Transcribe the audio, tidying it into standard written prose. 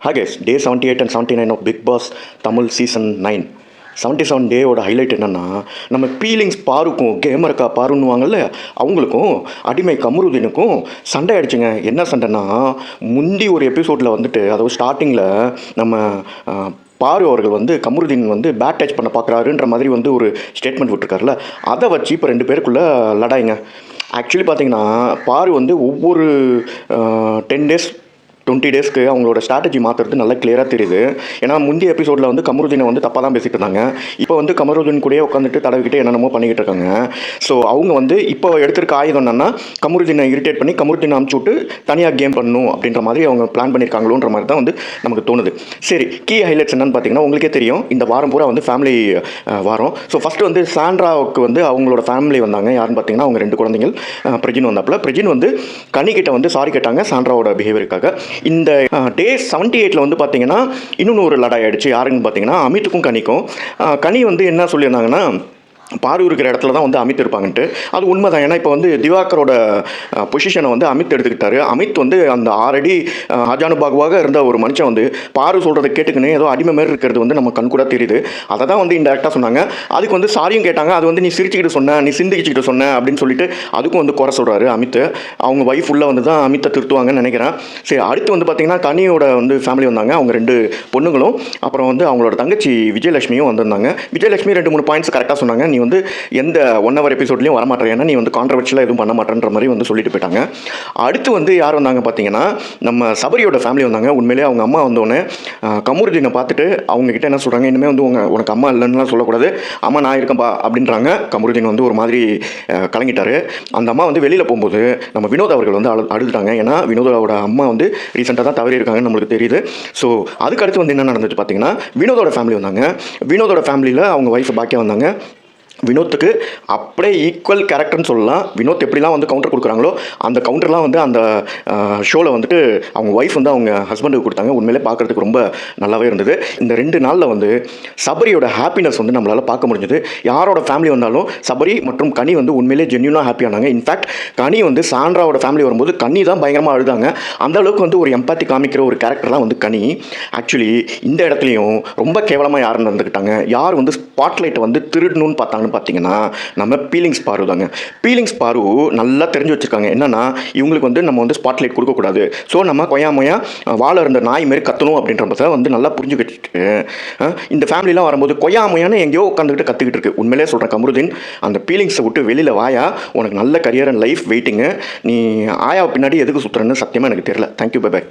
Hi guys, day 78 and 79 of Big Boss Tamil Season 9. 77 டேயோட highlight என்னென்னா, நம்ம feelings பாருக்கும் கேமருக்கா பாருன்னுவாங்கல்ல, அவங்களுக்கும் அடிமை கமருதீனுக்கும் சண்டை ஆயிடுச்சுங்க. என்ன சண்டைன்னா, முந்தி ஒரு எபிசோடில் வந்துட்டு, அதாவது ஸ்டார்டிங்கில் நம்ம பாரு அவர்கள் வந்து கமருதீன் வந்து பேட் டச் பண்ண பார்க்குறாருன்ற மாதிரி வந்து ஒரு ஸ்டேட்மெண்ட் விட்டுருக்காருல, அதை வச்சு இப்போ 2 பேருக்குள்ளே லடாய்ங்க. ஆக்சுவலி பார்த்தீங்கன்னா, பாரு வந்து ஒவ்வொரு 10 டேஸ் 20 டேஸ்க்கு அவங்களோட ஸ்ட்ராட்டஜி மாற்றுறது நல்லா கிளியராக தெரியுது. ஏன்னா முந்தைய எபிசோடில் வந்து கமருதீனை வந்து தப்பாக தான் பேசிகிட்டு இருந்தாங்க. இப்போ வந்து கமருதீன் கூடயே உட்காந்துட்டு தடவிக்கிட்டு என்னென்னமோ பண்ணிக்கிட்டு இருக்காங்க. ஸோ அவங்க வந்து இப்போ எடுத்திருக்க ஆயுதம் என்னென்னா, கமருதீனை இரிட்டேட் பண்ணி கமருதீனை அமுச்சு விட்டு தனியாக கேம் பண்ணணும் அப்படின்ற மாதிரி அவங்க பிளான் பண்ணியிருக்காங்களோன்ற மாதிரி தான் வந்து நமக்கு தோணுது. சரி, கீ ஹைலைட்ஸ் என்னென்னு பார்த்தீங்கன்னா, உங்களுக்கே தெரியும், இந்த வாரம் பூரா வந்து ஃபேமிலி வாரம். ஸோ ஃபஸ்ட்டு வந்து சாண்ட்ராவுக்கு வந்து அவங்களோட ஃபேமிலி வந்தாங்க. யாருன்னு பார்த்தீங்கன்னா, அவங்க 2 குழந்தைகள். பிரஜின் வந்தாப்புல. பிரஜின் வந்து கனிக்கிட்ட வந்து சாரி கேட்டாங்க சாண்ட்ராவோட பிஹேவியருக்காக. இந்த டே 78 வந்து பார்த்தீங்கன்னா இன்னொன்று ஒரு லடாய் ஆயிடுச்சு. யாருன்னு பார்த்தீங்கன்னா, அமித்துக்கும் கனிக்கும். கனி வந்து என்ன சொல்லியிருந்தாங்கன்னா, பாரு இருக்கிற இடத்துல தான் வந்து அமித் இருப்பாங்கன்ட்டு. அது உண்மை தான். ஏன்னா இப்போ வந்து திவாகரோட பொசிஷனை வந்து அமித் எடுத்துக்கிட்டாரு. அமித் வந்து அந்த ஆல்ரெடி ஆஜானுபாகுவாக இருந்த ஒரு மனுஷன் வந்து பாரு சொல்கிறத கேட்டுக்கின்னு ஏதோ அடிமை மாதிரி இருக்கிறது வந்து நம்ம கண் கூட தெரியுது. அதை தான் வந்து இன்டெரக்டாக சொன்னாங்க. அதுக்கு வந்து சாரியும் கேட்டாங்க. அது வந்து நீ சிரிச்சுக்கிட்டு சொன்ன, நீ சிந்திக்கிட்டு சொன்ன அப்படின்னு சொல்லிட்டு அதுக்கும் வந்து குறை சொல்கிறாரு அமித். அவங்க ஒய்ஃப் உள்ள வந்து தான் அமித்தை திருத்துவாங்கன்னு நினைக்கிறேன். சரி, அடுத்து வந்து பார்த்தீங்கன்னா, கனியோட வந்து ஃபேமிலி வந்தாங்க. அவங்க 2 பொண்ணுங்களும் அப்புறம் வந்து அவங்களோட தங்கச்சி விஜயலட்சுமியும் வந்திருந்தாங்க. விஜயலட்சுமி 2-3 பாயிண்ட்ஸ் கரெக்டாக சொன்னாங்க. நீ வந்து எந்த 1 hour எபிசோட்லையும் வரமாட்டேன், ஏன்னா நீ வந்து கான்ட்ரவர்ஷியலாக எதுவும் பண்ண மாட்டேன்ற மாதிரி வந்து சொல்லிட்டு போயிட்டாங்க. அடுத்து வந்து யார் வந்தாங்க பார்த்தீங்கன்னா, நம்ம சபரியோட ஃபேமிலி வந்தாங்க. உண்மையிலே அவங்க அம்மா வந்தோடனே கமருதீனை பார்த்துட்டு அவங்ககிட்ட என்ன சொல்கிறாங்க, இனிமேல் வந்து உனக்கு அம்மா இல்லைன்னுலாம் சொல்லக்கூடாது, அம்மா நான் இருக்கேன்பா அப்படின்றாங்க. கமருதீன் வந்து ஒரு மாதிரி கலங்கிட்டாரு. அந்த அம்மா வந்து வெளியில் போகும்போது நம்ம வினோத் அவர்கள் வந்து அழுதுட்டாங்க. ஏன்னா வினோதோட அம்மா வந்து ரீசெண்டாக தான் தவறி இருக்காங்கன்னு நம்மளுக்கு தெரியுது. ஸோ அதுக்கு அடுத்து வந்து என்ன நடந்துச்சு பார்த்தீங்கன்னா, வினோதோட ஃபேமிலி வந்தாங்க. வினோதோட ஃபேமிலியில் அவங்க ஒய்ஃப் பாக்கியா வந்தாங்க. வினோத்துக்கு அப்படியே ஈக்குவல் கேரக்டர்னு சொல்லலாம். வினோத் எப்படிலாம் வந்து கவுண்டர் கொடுக்குறாங்களோ அந்த கவுண்டர்லாம் வந்து அந்த ஷோவில் வந்துட்டு அவங்க ஒய்ஃப் வந்து அவங்க ஹஸ்பண்டுக்கு கொடுத்தாங்க. உண்மையிலே பார்க்குறதுக்கு ரொம்ப நல்லாவே இருந்தது. இந்த 2 நாளில் வந்து சபரியோட ஹாப்பினஸ் வந்து நம்மளால் பார்க்க முடிஞ்சது. யாரோட ஃபேமிலி வந்தாலும் சபரி மற்றும் கனி வந்து உண்மையிலே ஜென்யூனாக ஹாப்பியானாங்க. இன்ஃபேக்ட் கனி வந்து சாண்ட்ராவோட ஃபேமிலி வரும்போது கனி தான் பயங்கரமாக அழுதாங்க. அந்த அளவுக்கு வந்து ஒரு எம்பாத்தி காமிக்கிற ஒரு கேரக்டர்லாம் வந்து கனி. ஆக்சுவலி இந்த இடத்துலையும் ரொம்ப கேவலமாக யார் நடந்துக்கிட்டாங்க, யார் வந்து ஸ்பாட்லைட்டை வந்து திருடணும்னு பார்த்தாங்க பார்த்தீங்கன்னா, நம்ம பீலிங்ஸ் பாரு தாங்க. பீலிங்ஸ் பாரு நல்லா தெரிஞ்சு வச்சுருக்காங்க. என்னன்னா, இவங்களுக்கு வந்து நம்ம வந்து ஸ்பாட்லைட் கொடுக்கக்கூடாது. ஸோ நம்ம கொய்யா வாழ இருந்த நாய் மாரி கத்தணும் அப்படின்றத வந்து நல்லா புரிஞ்சுக்கிட்டு இந்த ஃபேமிலிலாம் வரும்போது கொய்யாமையானு எங்கேயோ உட்காந்துக்கிட்டு கற்றுக்கிட்டு இருக்கு. உண்மையிலே சொல்கிறேன் கமருதீன், அந்த பீலிங்ஸை விட்டு வெளியில் வாயா, உனக்கு நல்ல கரியர் அண்ட் லைஃப் வெயிட்டிங்கு. நீ ஆயா பின்னாடி எதுக்கு சுற்றுறன்னு சத்தியமாக எனக்கு தெரியல. Thank you, bye by.